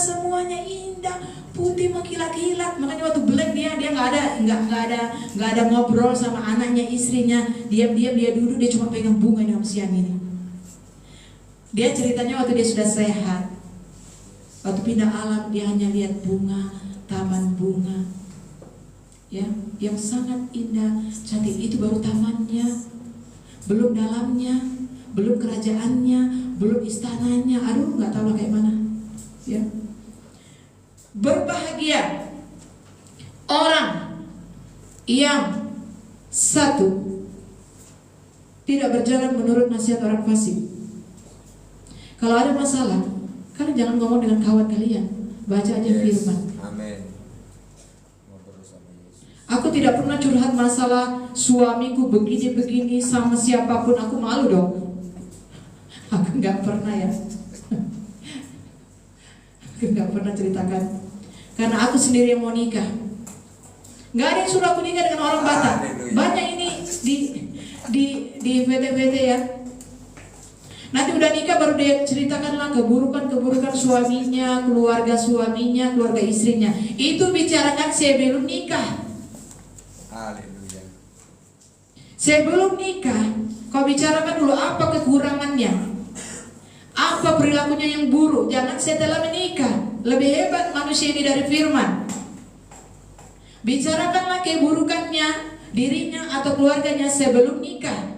semuanya indah, putih mengkilat-kilat. Makanya waktu blank dia nggak ada ngobrol sama anaknya, istrinya. Diam-diam dia duduk, dia cuma pegang bunga dalam siang ini. Dia ceritanya waktu dia sudah sehat, waktu pindah alam dia hanya lihat bunga, taman bunga, ya, yang sangat indah, cantik. Itu baru tamannya, belum dalamnya, belum kerajaannya, belum istananya. Aduh, nggak tahu lah kayak mana. Ya. Berbahagia orang yang satu tidak berjalan menurut nasihat orang fasik. Kalau ada masalah, kalian jangan ngomong dengan kawan kalian, baca aja firman. Amin. Aku tidak pernah curhat masalah suamiku begini-begini sama siapapun, aku malu dong. Aku nggak pernah ya. Aku nggak pernah ceritakan. Karena aku sendiri yang mau nikah. Nggak ada yang suruh aku nikah dengan orang Batak. Banyak ini di VT-VT ya. Nanti udah nikah baru dia ceritakanlah keburukan suaminya, keluarga istrinya. Itu bicarakan sebelum nikah. Haleluya. Sebelum nikah, kau bicarakan dulu apa kekurangannya, apa perilakunya yang buruk. Jangan setelah menikah. Lebih hebat manusia ini dari firman. Bicarakanlah keburukannya, dirinya atau keluarganya sebelum nikah.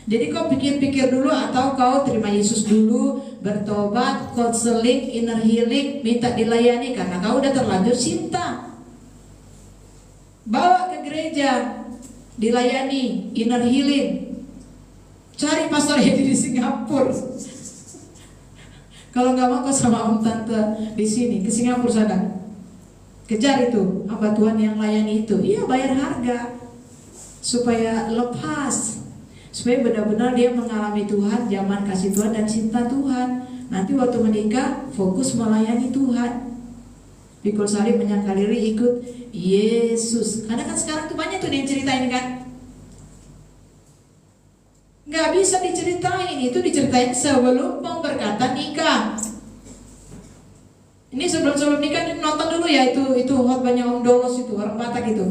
Jadi kau pikir-pikir dulu, atau kau terima Yesus dulu, bertobat, konseling, inner healing, minta dilayani karena kau udah terlanjur cinta. Bawa ke gereja, dilayani, inner healing. Cari pastor Hedi di Singapura. Kalau nggak mau kau sama om tante di sini, ke Singapura sana. Kejar itu hamba Tuhan yang layani itu. Iya, bayar harga supaya lepas, supaya benar-benar dia mengalami Tuhan, zaman kasih Tuhan dan cinta Tuhan. Nanti waktu menikah fokus melayani Tuhan. Pikul salib, menyangkal diri, ikut Yesus. Karena kan sekarang tuh banyak tuh yang ceritain kan. Nggak bisa diceritain, itu diceritain sebelum pemberkatan nikah. Ini sebelum nikah nonton dulu ya, itu khotbahnya Om Dolos itu, orang Batak itu.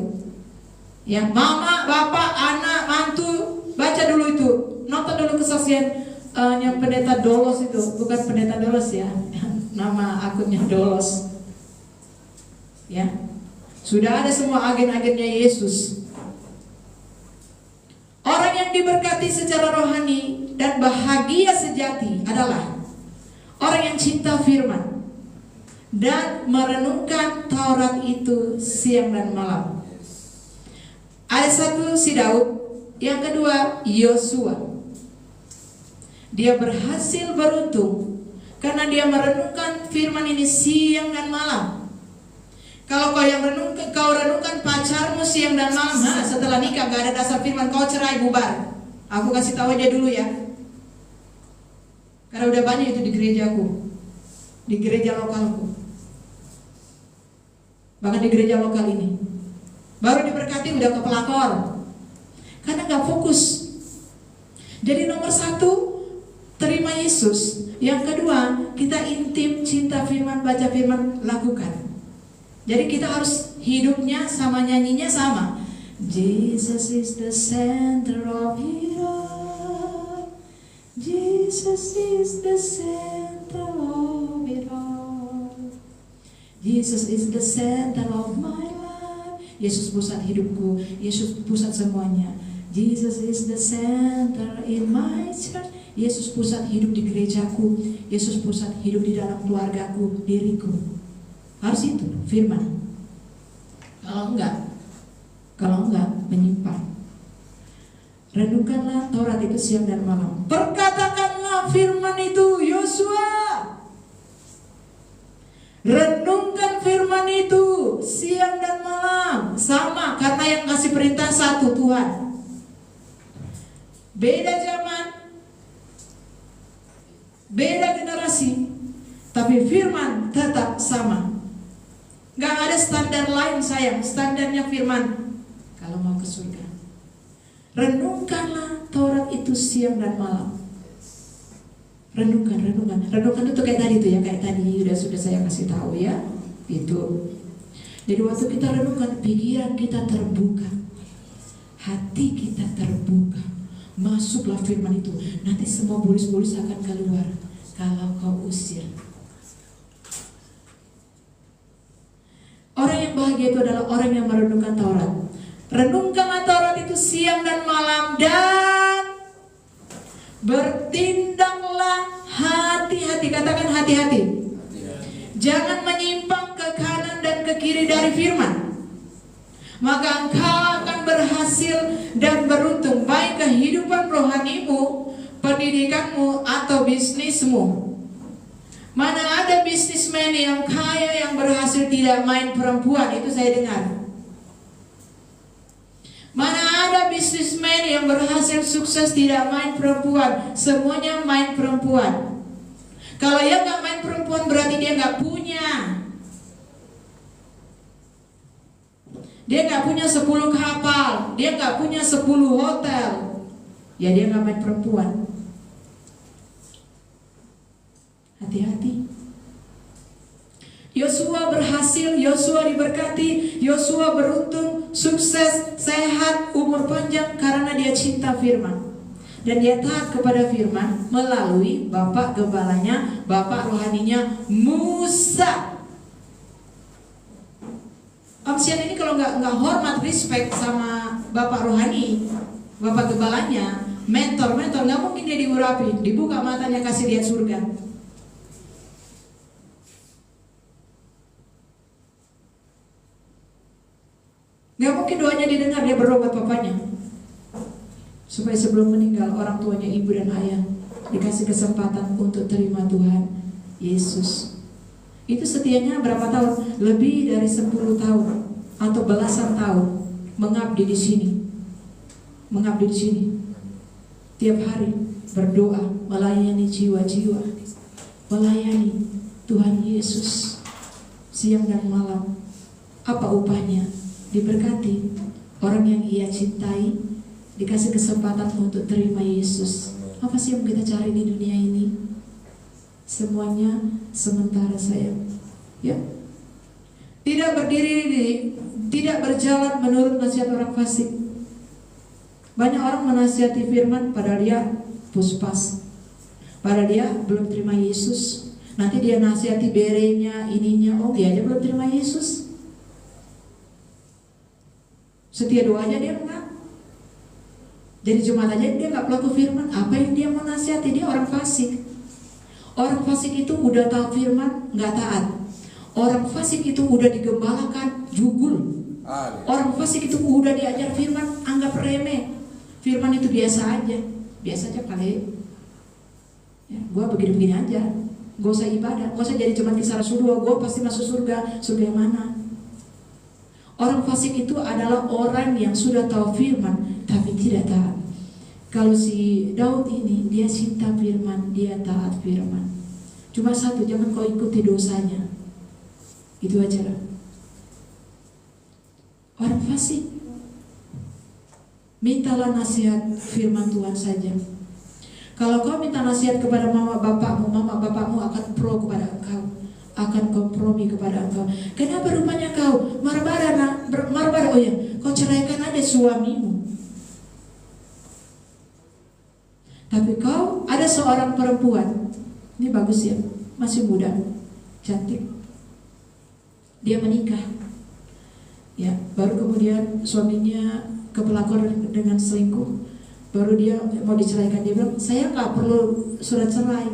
Yang mama, bapak, anak, mantu, baca dulu itu. Nonton dulu kesaksian yang pendeta Dolos itu, bukan pendeta Dolos ya. Nama akunnya Dolos. Ya. Sudah ada semua agen-agennya Yesus. Orang yang diberkati secara rohani dan bahagia sejati adalah orang yang cinta firman dan merenungkan Taurat itu siang dan malam. Ada satu si Daud, yang kedua Yosua. Dia berhasil beruntung karena dia merenungkan firman ini siang dan malam. Kalau kau renungkan pacarmu siang dan malam, setelah nikah gak ada dasar firman, kau cerai, bubar. Aku kasih tahu aja dulu ya. Karena udah banyak itu di gerejaku, di gereja lokalku, bahkan di gereja lokal ini. Baru diberkati udah ke pelakor, karena gak fokus. Jadi nomor satu, terima Yesus. Yang kedua, kita intim, cinta firman, baca firman, lakukan. Jadi kita harus hidupnya sama nyanyinya sama. Jesus is the center of it all. Jesus is the center of it all. Jesus is the center of my life. Yesus pusat hidupku, Yesus pusat semuanya. Jesus is the center in my church. Yesus pusat hidup di gerejaku. Yesus pusat hidup di dalam keluargaku, diriku. Harus itu firman. Kalau enggak menyimpang. Renungkanlah Taurat itu siang dan malam. Perkatakanlah firman itu, Yosua. Renungkan firman itu siang dan malam. Sama, karena yang kasih perintah satu, Tuhan. Beda zaman, beda generasi, tapi firman tetap sama. Gak ada standar lain sayang, standarnya firman. Kalau mau ke surga, renungkanlah Taurat itu siang dan malam. Renungkan itu kayak tadi tuh ya, kayak tadi sudah saya kasih tahu ya, itu. Jadi waktu kita renungkan, pikiran kita terbuka, hati kita terbuka, masuklah firman itu. Nanti semua bulus-bulus akan keluar kalau kau usir. Orang yang bahagia itu adalah orang yang merenungkan Taurat. Renungkanlah Taurat itu siang dan malam, dan bertindaklah hati-hati. Katakan hati-hati. Jangan menyimpang ke kanan dan ke kiri dari firman. Maka engkau akan berhasil dan beruntung, baik kehidupan rohanimu, pendidikanmu, atau bisnismu. Mana ada bisnismen yang kaya yang berhasil tidak main perempuan, itu saya dengar. Mana ada bisnismen yang berhasil sukses tidak main perempuan, semuanya main perempuan. Kalau yang gak main perempuan berarti dia gak punya. Dia gak punya 10 kapal, dia gak punya 10 hotel. Ya dia gak main perempuan. Hati-hati. Yosua berhasil, Yosua diberkati, Yosua beruntung, sukses, sehat, umur panjang karena dia cinta firman. Dan dia taat kepada firman melalui bapak gembalanya, bapak rohaninya Musa. Om Sian ini kalau nggak hormat, respect sama bapak rohani, bapak gembalanya, mentor, nggak mungkin dia diurapi, dibuka matanya kasih lihat surga. Gak mungkin doanya didengar, dia berdoa buat papanya supaya sebelum meninggal orang tuanya, ibu dan ayah, dikasih kesempatan untuk terima Tuhan Yesus. Itu setianya berapa tahun? Lebih dari 10 tahun atau belasan tahun mengabdi di sini. Tiap hari berdoa, melayani jiwa-jiwa, melayani Tuhan Yesus siang dan malam. Apa upahnya? Diberkati. Orang yang ia cintai dikasih kesempatan untuk terima Yesus. Apa sih yang kita cari di dunia ini? Semuanya sementara sayang. Ya. Tidak berjalan menurut nasihat orang fasik. Banyak orang menasihati firman padahal dia puspas, padahal dia belum terima Yesus. Nanti dia nasihati berenya, ininya, oh dia aja belum terima Yesus. Setia doanya dia enggak. Jadi Jumat aja dia enggak pelaku firman. Apa yang dia mau nasihati? Dia orang fasik. Orang fasik itu udah tahu firman, enggak taat. Orang fasik itu udah digembalakan, jugul. Orang fasik itu udah diajar firman, anggap remeh. Firman itu biasa aja kali. Ya, gua begini-begini aja. Gak usah ibadah, gak usah jadi cuma kisah Rasul 2, gua pasti masuk surga. Surga yang mana? Orang fasik itu adalah orang yang sudah tahu firman tapi tidak taat. Kalau si Daud ini, dia cinta firman, dia taat firman. Cuma satu, jangan kau ikuti dosanya. Itu aja lah. Orang fasik, mintalah nasihat firman Tuhan saja. Kalau kau minta nasihat kepada mama bapakmu akan pro kepada engkau, akan kompromi kepada engkau. Kenapa rupanya kau marah-marah? Oh ya, kau ceraikan aja suamimu. Tapi kau ada seorang perempuan, ini bagus ya, masih muda, cantik. Dia menikah, ya, baru kemudian suaminya kepelakor dengan selingkuh, baru dia mau diceraikan, dia bilang saya nggak perlu surat cerai,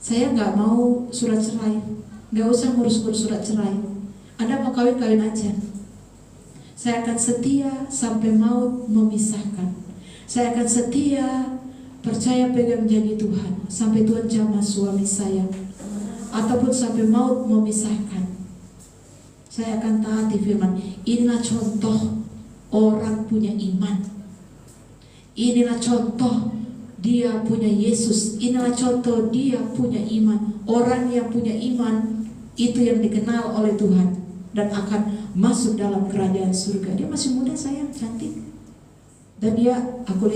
saya nggak mau surat cerai, nggak usah ngurus-ngurus surat cerai, Anda mau kawin aja, saya akan setia sampai maut memisahkan, saya akan setia percaya pegang janji Tuhan sampai Tuhan jamah suami saya, ataupun sampai maut memisahkan, saya akan taati firman. Inilah contoh orang punya iman. Inilah contoh dia punya Yesus. Inilah contoh dia punya iman. Orang yang punya iman itu yang dikenal oleh Tuhan dan akan masuk dalam kerajaan surga. Dia masih muda, sayang, cantik. Dan dia, aku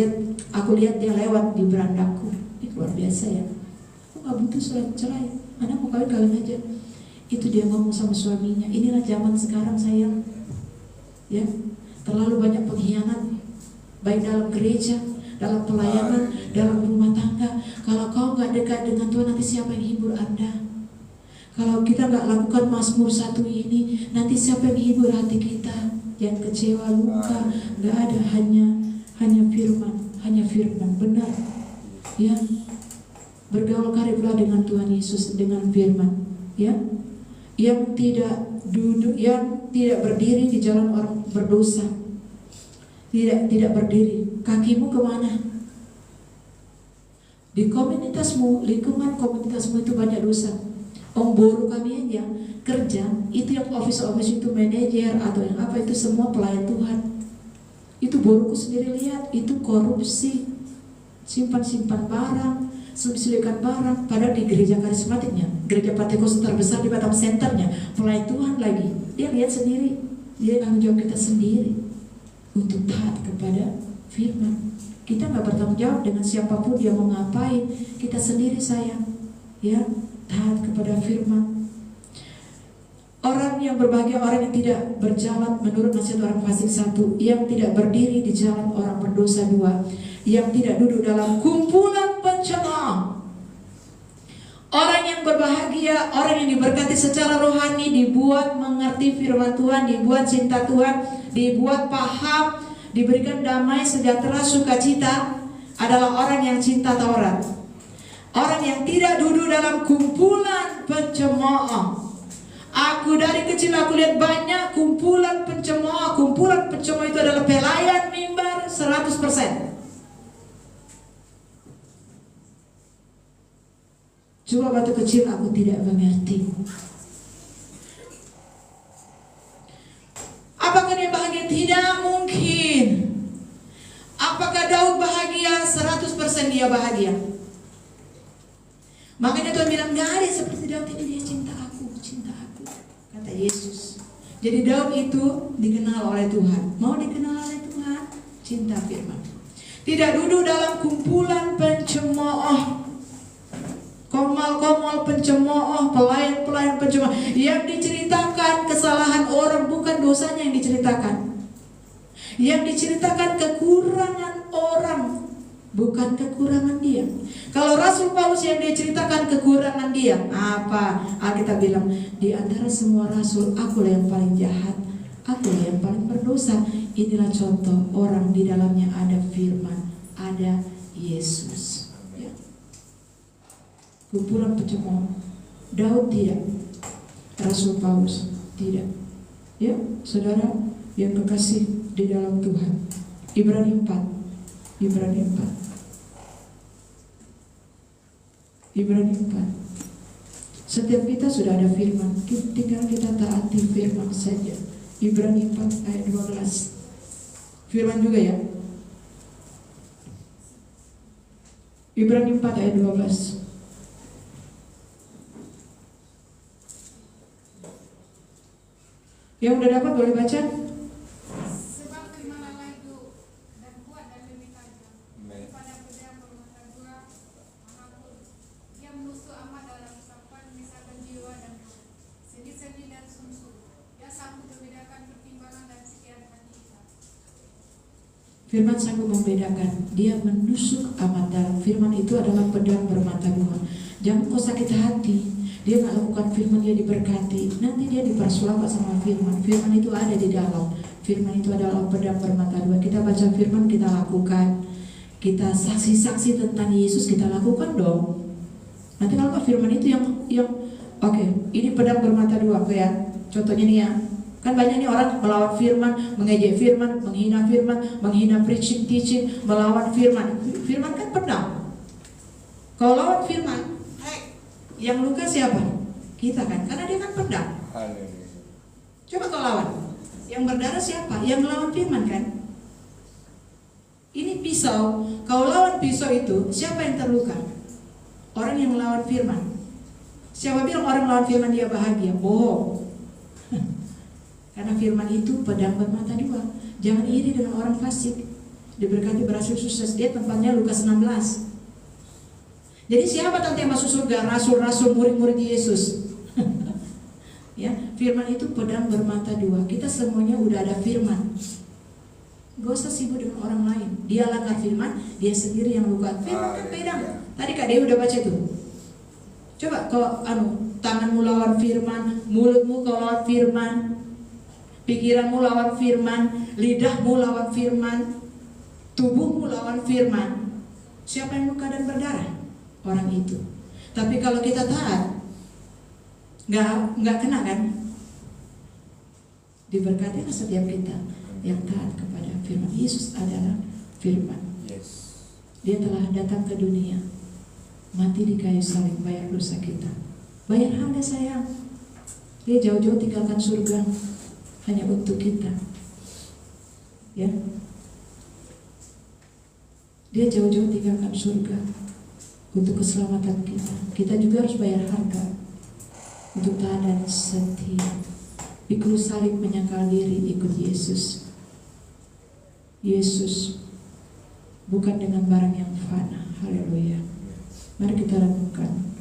lihat dia lewat di berandaku. Ini luar biasa ya. Aku gak butuh surat cerai. Anak mau kawin aja. Itu dia ngomong sama suaminya. Inilah zaman sekarang, sayang. Ya, terlalu banyak pengkhianat, baik dalam gereja, dalam pelayanan, dalam rumah tangga. Kalau kau gak dekat dengan Tuhan, nanti siapa yang hibur Anda? Kalau kita gak lakukan Mazmur 1 ini, nanti siapa yang hibur hati kita? Yang kecewa, luka, gak ada, hanya firman, benar. Ya, bergaul kariblah dengan Tuhan Yesus dengan firman. Ya, yang tidak duduk, yang tidak berdiri di jalan orang berdosa. Tidak berdiri. Kakimu kemana? Di komunitasmu, lingkungan komunitasmu itu banyak dosa. Om Boru kami aja kerja, itu yang office itu manajer atau yang apa, itu semua pelayan Tuhan. Itu boruku sendiri lihat, itu korupsi, simpan barang, selipkan barang. Padahal di gereja karismatiknya, gereja Pentekoste terbesar di Batam Centernya, pelayan Tuhan lagi. Dia lihat sendiri, dia tanggung jawab kita sendiri untuk taat kepada firman. Kita nggak bertanggung jawab dengan siapapun dia mau ngapain. Kita sendiri, sayang, ya, taat kepada firman. Orang yang berbahagia, orang yang tidak berjalan menurut nasihat orang fasik 1, yang tidak berdiri di jalan orang berdosa 2, yang tidak duduk dalam kumpulan pencemooh. Orang yang berbahagia, orang yang diberkati secara rohani, dibuat mengerti firman Tuhan, dibuat cinta Tuhan, dibuat paham, diberikan damai, sejahtera, sukacita, adalah orang yang cinta Taurat. Orang yang tidak duduk dalam kumpulan pencemooh. Aku dari kecil aku lihat banyak kumpulan pencemooh. Kumpulan pencemooh itu adalah pelayan mimbar 100%. Coba waktu kecil aku tidak mengerti. Apakah dia bahagia? Tidak mungkin. Apakah Daud bahagia? 100% dia bahagia. Makanya Tuhan bilang, gak ada seperti Daud ini, dia cinta aku, kata Yesus. Jadi Daud itu dikenal oleh Tuhan. Mau dikenal oleh Tuhan, cinta firman. Tidak duduk dalam kumpulan pencemooh, komal pencemooh, pelayan pencemooh, yang diceritakan kesalahan orang, bukan dosanya yang diceritakan. Yang diceritakan kekurangan orang, bukan kekurangan dia. Kalau Rasul Paulus yang dia ceritakan kekurangan dia, apa? Alkitab bilang, di antara semua rasul, akulah yang paling jahat, akulah yang paling berdosa. Inilah contoh orang di dalamnya ada firman, ada Yesus. Ya. Kumpulan pencemooh. Daud tidak, Rasul Paulus tidak. Ya, saudara yang kekasih di dalam Tuhan. Ibrani 4. Setiap kita sudah ada firman, tinggal kita taati firman saja. Ibrani 4 ayat 12. Firman juga ya. Ibrani 4 ayat 12. Yang udah dapat boleh baca? Firman sanggup membedakan. Dia menusuk amat dalam. Firman itu adalah pedang bermata dua. Jangan kau sakit hati. Dia nggak lakukan firman, dia diberkati. Nanti dia dipersuapkan sama firman. Firman itu ada di dalam. Firman itu adalah pedang bermata dua. Kita baca firman, kita lakukan. Kita saksi-saksi tentang Yesus, kita lakukan dong. Nanti kalau firman itu yang oke, ini pedang bermata dua, oke ya. Contohnya nih ya. Kan banyak nih orang melawan firman, mengejek firman, menghina preaching, teaching, melawan firman. Firman kan pedang. Kalau lawan firman, yang luka siapa? Kita kan, karena dia kan pedang. Haleluya. Coba kau lawan. Yang berdarah siapa? Yang melawan firman kan? Ini pisau. Kau lawan pisau itu, siapa yang terluka? Orang yang melawan firman. Siapa bilang orang melawan firman dia bahagia? Bohong. Karena firman itu pedang bermata dua. Jangan iri dengan orang fasik. Diberkati berhasil sukses. Dia tempatnya Lukas 16. Jadi siapa nanti yang masuk surga? Rasul-rasul, murid-murid Yesus. Ya, firman itu pedang bermata dua. Kita semuanya udah ada firman. Gak usah sibuk dengan orang lain. Dia langgar firman, dia sendiri yang luka. Firman kan pedang. Tadi Kak Dewi udah baca itu. Coba kalau tanganmu lawan firman, mulutmu kau lawan firman, pikiranmu lawan firman, lidahmu lawan firman, tubuhmu lawan firman. Siapa yang luka dan berdarah? Orang itu. Tapi kalau kita taat, nggak kena kan? Diberkatilah setiap kita yang taat kepada firman. Yesus adalah firman. Yes. Dia telah datang ke dunia, mati di kayu salib, bayar dosa kita. Bayar harga sayang. Dia jauh-jauh tinggalkan surga hanya untuk kita. Ya. Dia jauh-jauh tinggalkan surga untuk keselamatan kita. Kita juga harus bayar harga untuk taat dan setia. Pikul salib, menyangkal diri, ikut Yesus. Yesus bukan dengan barang yang fana. Haleluya. Mari kita renungkan.